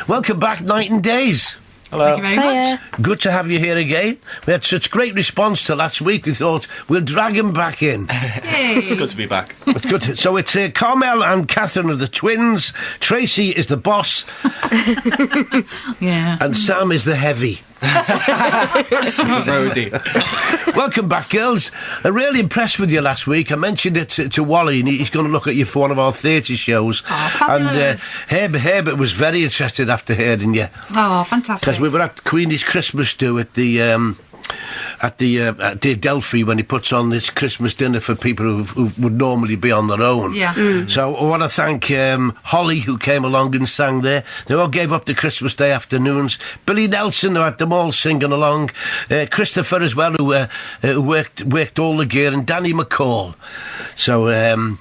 Welcome back, Night and Days. Hello. Thank you very much. Good to have you here again. We had such great response to last week, we thought we'll drag him back in. Yay. It's good to be back. It's good. So it's Carmel and Catherine are the twins, Tracy is the boss, yeah, and Sam is the heavy. Roadie. Welcome back, girls. I'm really impressed with you last week. I mentioned it to Wally, and he's going to look at you for one of our theatre shows. Oh, fabulous. And Herbert was very interested after hearing you. Oh, fantastic. Because we were at Queenie's Christmas do at the Adelphi when he puts on this Christmas dinner for people who would normally be on their own. Yeah. So I want to thank Holly, who came along and sang there. They all gave up the Christmas Day afternoons. Billy Nelson, who had them all singing along. Christopher as well, who worked all the gear, and Danny McCall. So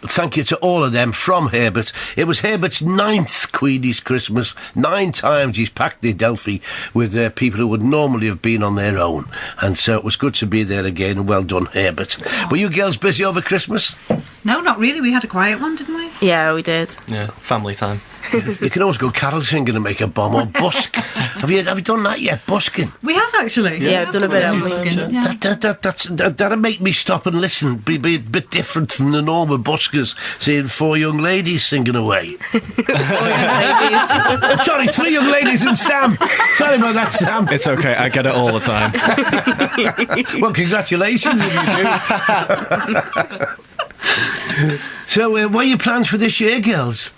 thank you to all of them from Herbert. It was Herbert's 9th Queenie's Christmas. 9 times he's packed the Adelphi with people who would normally have been on their own. And so it was good to be there again, and well done, Herbert. Were you girls busy over Christmas? No, not really. We had a quiet one, didn't we? Yeah, we did. Yeah, family time. You can always go carol singing and make a bomb, or busk. Have you done that yet, busking? We have actually. Yeah, I've done a bit of busking. Yeah. That'll make me stop and listen. Be a bit different from the normal buskers, seeing 4 young ladies singing away. 4 young ladies. Sorry, 3 young ladies and Sam. Sorry about that, Sam. It's okay, I get it all the time. Well, congratulations if you do. So, what are your plans for this year, girls?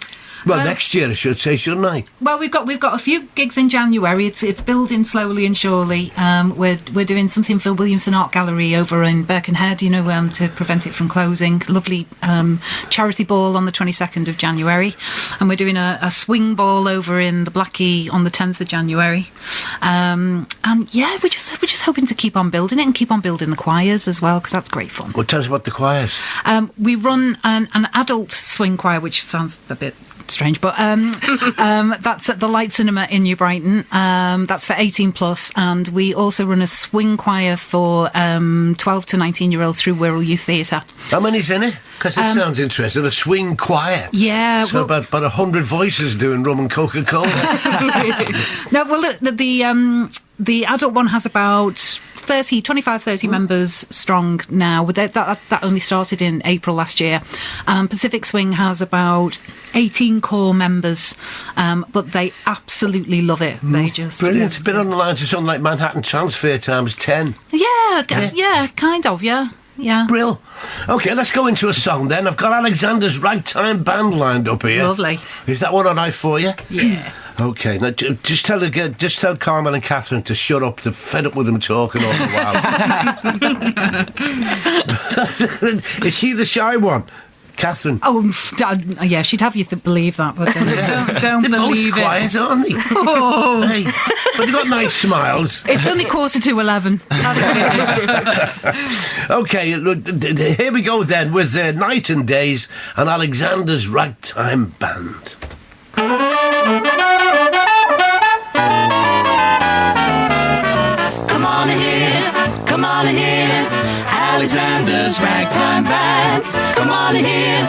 Well, next year, I should say, shouldn't I? Well, we've got a few gigs in January. It's building slowly and surely. We're doing something for Williamson Art Gallery over in Birkenhead, to prevent it from closing. Lovely charity ball on the 22nd of January, and we're doing a swing ball over in the Blackie on the 10th of January. And yeah, we're just hoping to keep on building it and keep on building the choirs as well, because that's great fun. Well, tell us about the choirs. We run an adult swing choir, which sounds a bit strange, but that's at the Light Cinema in New Brighton. That's for 18 plus, and we also run a swing choir for 12 to 19-year-olds through Wirral Youth Theatre. How many's in it? Because it sounds interesting. A swing choir. Yeah, so well, about 100 voices doing rum and Coca-Cola. No, well, look, the adult one has about 25-30 members strong now. That only started in April last year. Pacific Swing has about 18 core members, but they absolutely love it. They just Brilliant. A bit on the lines of something like Manhattan Transfer times 10. Yeah, kind of, yeah. Yeah. Brill. OK, let's go into a song then. I've got Alexander's Ragtime Band lined up here. Lovely. Is that one all right for you? Yeah. OK, now just tell Carmel and Catherine to shut up. They're fed up with them talking all the while. Is she the shy one? Catherine. Oh, yeah, she'd have you believe that, but don't They're believe both quiet, aren't they? Oh. Hey, but they've got nice smiles. It's only 11:15. That's what it is. OK, here we go then with Night and Days and Alexander's Ragtime Band. Come on in here, Alexander's Ragtime Band. Come on in here,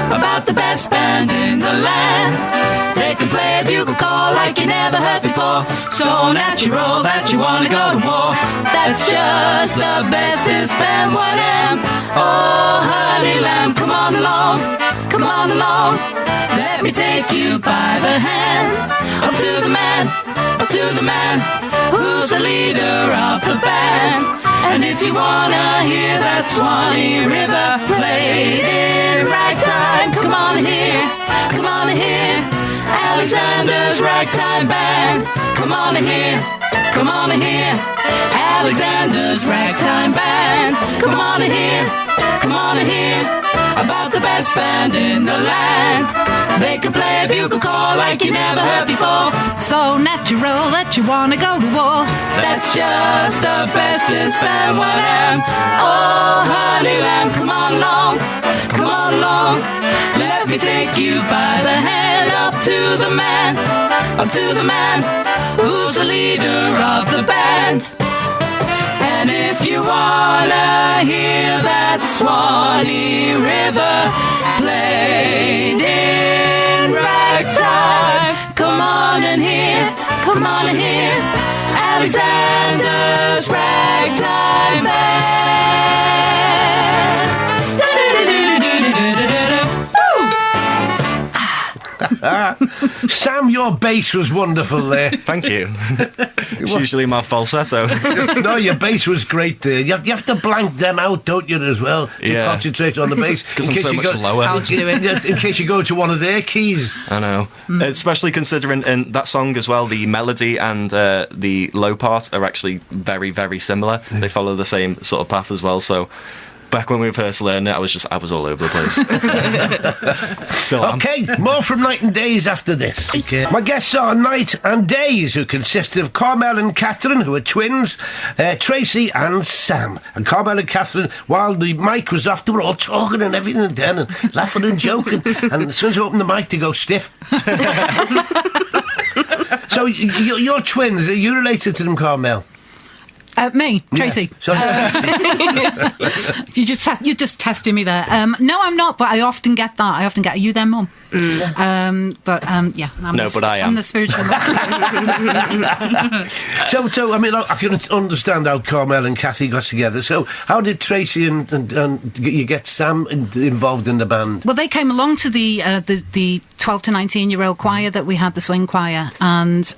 about the best band in the land. They can play a bugle call like you never heard before, so natural that you wanna go to war. That's just the bestest band, what am? Oh, honey lamb, come on along, let me take you by the hand. Up to the man, who's the leader of the band. And if you wanna hear that Swanee River played in ragtime, come on here, Alexander's Ragtime Band. Come on here, Alexander's Ragtime Band. Come on here, about the best band in the land. They can play a bugle call like you never heard before, so natural that you wanna go to war. That's just the bestest band, what am? Oh, honey lamb, come on along, let me take you by the hand. Up to the man, who's the leader of the band. And if you wanna hear that Swanee River played in ragtime, Come on and hear Alexander's Ragtime Band. Sam, your bass was wonderful there. Thank you. It's usually my falsetto. No, your bass was great there. You have to blank them out, don't you, as well, to Yeah. concentrate on the bass. Because I'm so much lower. I'll do it. In case you go to one of their keys. I know. Especially considering in that song as well, the melody and the low part are actually very, very similar. They follow the same sort of path as well, so... Back when we first learned it, I was all over the place. Still am. Okay, more from Night and Days after this. Okay. My guests are Night and Days, who consist of Carmel and Catherine, who are twins, Tracy and Sam. And Carmel and Catherine, while the mic was off, they were all talking and everything then, and laughing and joking. And as soon as you open the mic, they go stiff. So you're twins. Are you related to them, Carmel? Me, Tracy. Yes. You're just testing me there. No, I'm not, but I often get that. Are you their mum? Yeah. But I am. But I am. I'm the spiritual mum. So I mean, I can understand how Carmel and Kathy got together. So how did Tracy and you get Sam involved in the band? Well, they came along to the 12 to 19-year-old choir that we had, the swing choir, and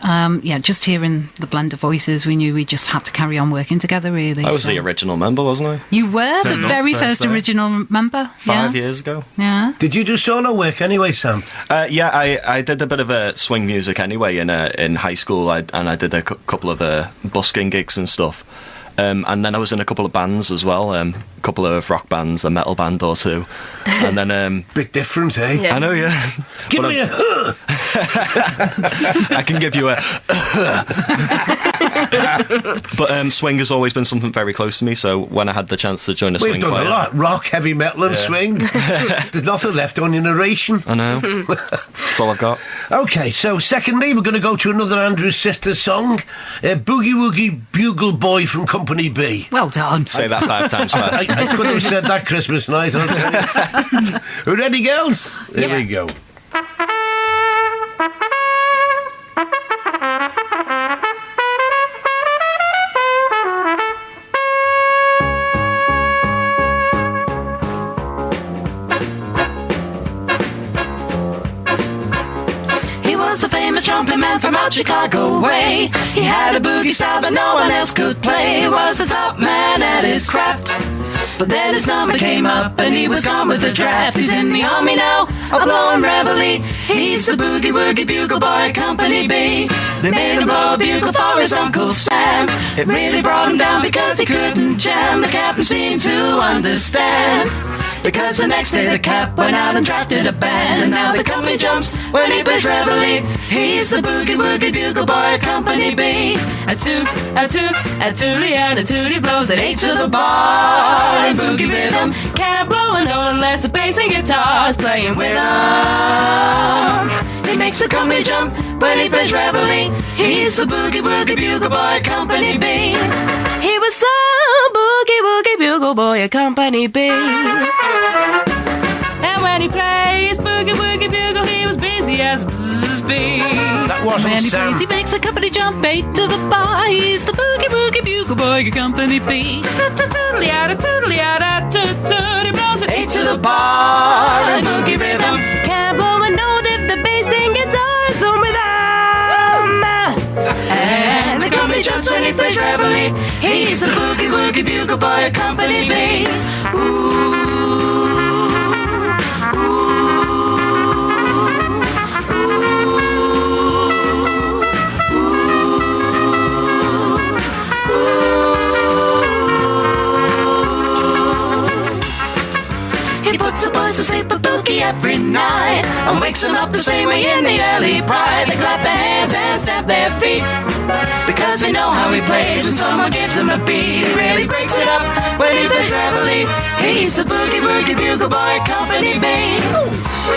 just hearing the blend of voices, we knew we just had to carry on working together, really. I was the original member, wasn't I? You were the very first original member. 5 years ago. Yeah. Did you do solo work anyway, Sam? I did a bit of swing music anyway in high school, and I did a couple of busking gigs and stuff. And then I was in a couple of bands as well, a couple of rock bands, a metal band or two. And then... Big difference, eh? Yeah. I know, yeah. Give me a... I can give you a... But swing has always been something very close to me, so when I had the chance to join a swing We've done choir... a lot. Rock, heavy metal and swing. There's nothing left on your narration. I know. That's all I've got. Okay, so secondly, we're going to go to another Andrew Sisters song. Boogie Woogie Bugle Boy from Company B. Well done. Say that 5 times fast. I couldn't have said that Christmas night, I'll tell you. Ready, girls? Here we go. Trumpet man from out Chicago way. He had a boogie style that no one else could play. Was the top man at his craft. But then his number came up and he was gone with the draft. He's in the army now, a blowing reveille. He's the boogie woogie bugle boy, Company B. They made him blow a bugle for his Uncle Sam. It really brought him down because he couldn't jam. The captain seemed to understand, because the next day the cap went out and drafted a band. And now the company jumps when he plays reveille. He's the boogie woogie bugle boy, Company B. A toot, a toot, a tootie and a tootie blows an 8 to the bar. And boogie rhythm can't blow a note unless the bass and guitar's playing with him. He makes the company jump when he plays reveille. He's the boogie woogie bugle boy, Company B. He was so boogie woogie bugle boy, a Company B. And when he plays boogie woogie bugle, he was busy as bee. That wasn't When he Sam. plays, he makes the company jump 8 to the bar. He's the boogie woogie bugle boy, Company B. Toodly-yada, toodly-yada, toot-toot. He blows it 8 to the bar. And boogie rhythm can't blow a note if the bass and guitar's on with him. And the company jumps when he plays reveille. He's the boogie woogie bugle boy, Company B. Ooh. He puts the boys to sleep a boogie every night and wakes them up the same way in the early pride. They clap their hands and stamp their feet because they know how he plays. When someone gives him a beat, he really breaks it up when he plays reveille. He's the boogie woogie bugle boy, Company B.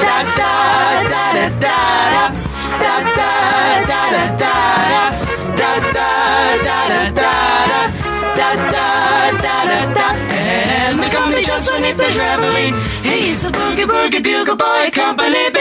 Da da da da da da da da da da da da da da da da. And the company jumps when he plays reveille. He's the boogie woogie bugle boy, Company B.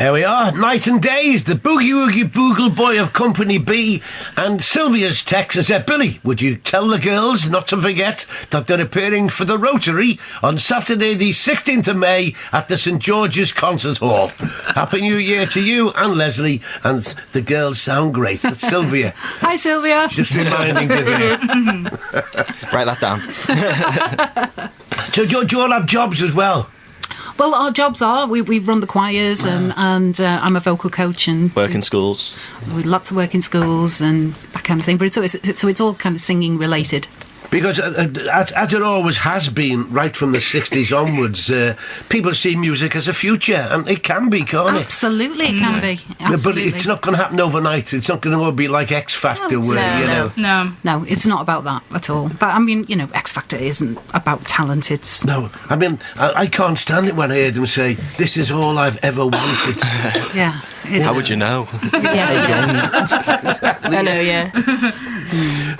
Here we are, Night and Days, the Boogie Woogie Bugle boy of Company B, and Sylvia's text has said, Billy, would you tell the girls not to forget that they're appearing for the Rotary on Saturday the 16th of May at the St George's Concert Hall. Happy New Year to you and Leslie, and the girls sound great. That's Sylvia. Hi, Sylvia. Just reminding you there. Write that down. So do you all have jobs as well? Well, our jobs are we run the choirs and I'm a vocal coach and Work in schools. lots of work in schools and that kind of thing. But it's all kind of singing related. Because as it always has been, right from the 60s onwards, people see music as a future, and it can be, can't it? Absolutely, it can be. Absolutely. But it's not going to happen overnight. It's not going to all be like X Factor, where, No, it's not about that at all. But I mean, X Factor isn't about talent. It's No, I mean, I can't stand it when I hear them say, this is all I've ever wanted. yeah. How would you know? I know, yeah.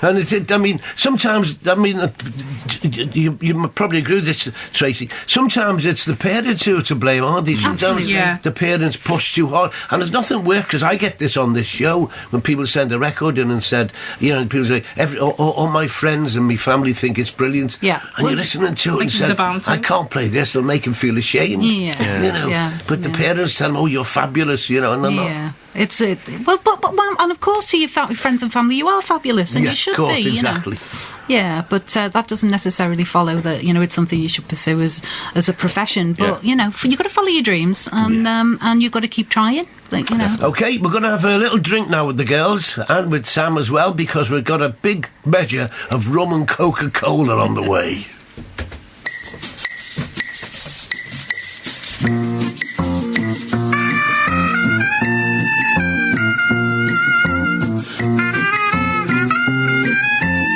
And I mean, sometimes, you probably agree with this, Tracy, sometimes it's the parents who are to blame, aren't they? Sometimes Absolutely. the parents push too hard. And there's nothing worse, because I get this on this show, when people send a record in and said, people say, all my friends and my family think it's brilliant. Yeah. And you're listening to it and said, I can't play this, it'll make them feel ashamed. Yeah. But the parents tell them, oh, you're fabulous, and they're not. Yeah. It's it. Well, and of course, to your friends and family, you are fabulous, and you should of course, be. Exactly. Yeah, but that doesn't necessarily follow that it's something you should pursue as a profession. But you've got to follow your dreams, and you've got to keep trying. Okay, we're going to have a little drink now with the girls and with Sam as well, because we've got a big measure of rum and Coca-Cola on the way.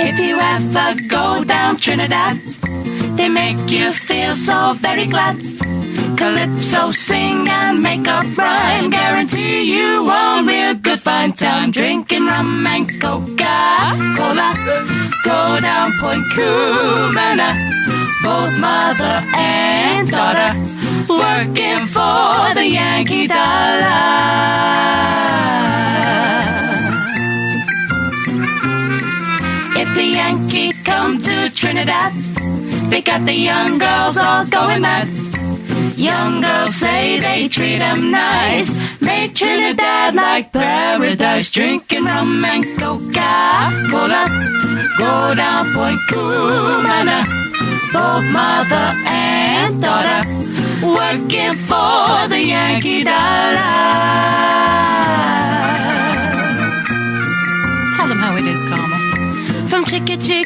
If you ever go down Trinidad, they make you feel so very glad. Calypso, sing and make up rhyme, guarantee you a real good fine time. Drinking rum and Coca-Cola, go down Point Cumana, both mother and daughter, working for the Yankee dollar. If the Yankee come to Trinidad, they got the young girls all going mad. Young girls say they treat them nice, make Trinidad like paradise. Drinking rum and Coca-Cola, go down Point Cumana, both mother and daughter, working for the Yankee dollar. Tell them how it is, Karma. From Chickadee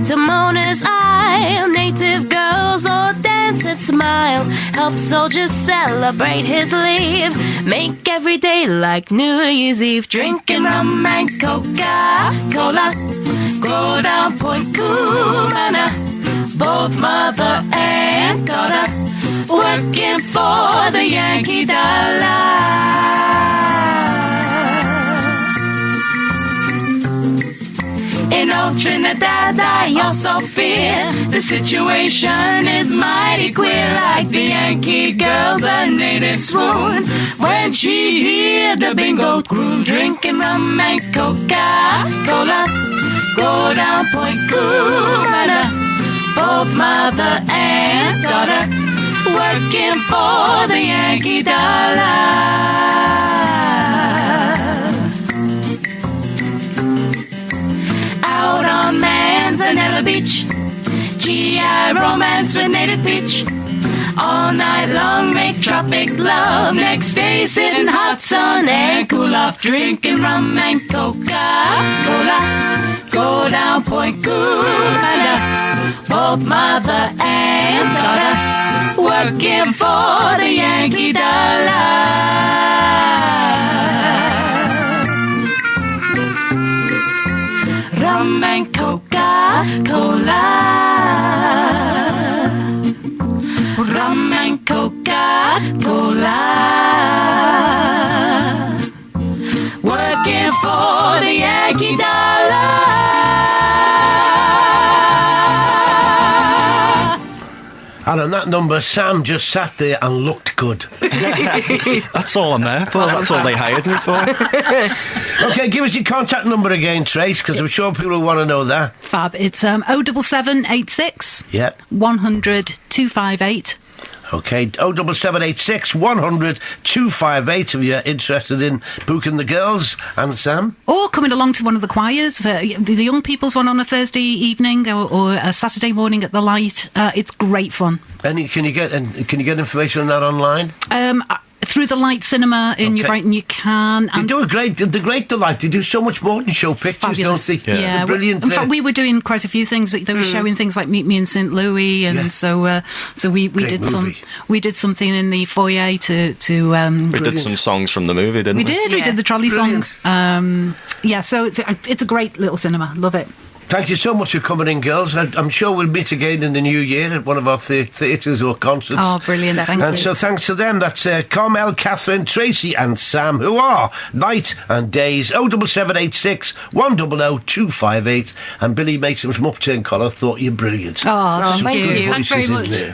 to Mona's Isle, native girls all dance and smile. Help soldiers celebrate his leave, make every day like New Year's Eve. Drinking rum and Coca-Cola, go down Point Cumana, both mother and daughter, working for the Yankee dollar. In old Trinidad, I also fear the situation is mighty queer. Like the Yankee girls, a native swoon when she hear the bingo croon. Drinking rum and Coca-Cola, go down Point Cumana, both mother and daughter, working for the Yankee dollar. Out on Manzanella Beach, GI romance with native peach. All night long make tropic love, next day sit in hot sun and cool off. Drinking rum and Coca-Cola, go down Point Cumana, both mother and daughter, working for the Yankee dollar. Rum and Coca-Cola, rum and Coca-Cola, working for the Yankee dollar. I And on that number, Sam just sat there and looked good. That's all I'm there for. That's all they hired me for. OK, give us your contact number again, Trace, because I'm sure people will want to know that. Fab. It's 07786 Yeah. 100 258. OK, 07786 100 258 if you're interested in booking the girls. And Sam? Or coming along to one of the choirs, the young people's one on a Thursday evening or a Saturday morning at the Light. It's great fun. And can you get information on that online? Through the Light Cinema in New Brighton, you can. They do a great delight. They do so much more than show pictures, Fabulous. don't they? Yeah. They're brilliant. In fact, we were doing quite a few things. They were showing things like Meet Me in St. Louis, and so we did movie. we did something in the foyer to We did some songs from the movie, didn't we? We did the trolley Brilliant. songs. So it's a great little cinema. Love it. Thank you so much for coming in, girls. I'm sure we'll meet again in the new year at one of our theatres or concerts. Oh, brilliant. Thank you. So thanks to them. That's Carmel, Catherine, Tracy and Sam, who are Night and Days. 07786 100 258. And Billy Mason from Upturn Collar thought you're brilliant. Oh, Some thank good you. voices Thanks very in much. there.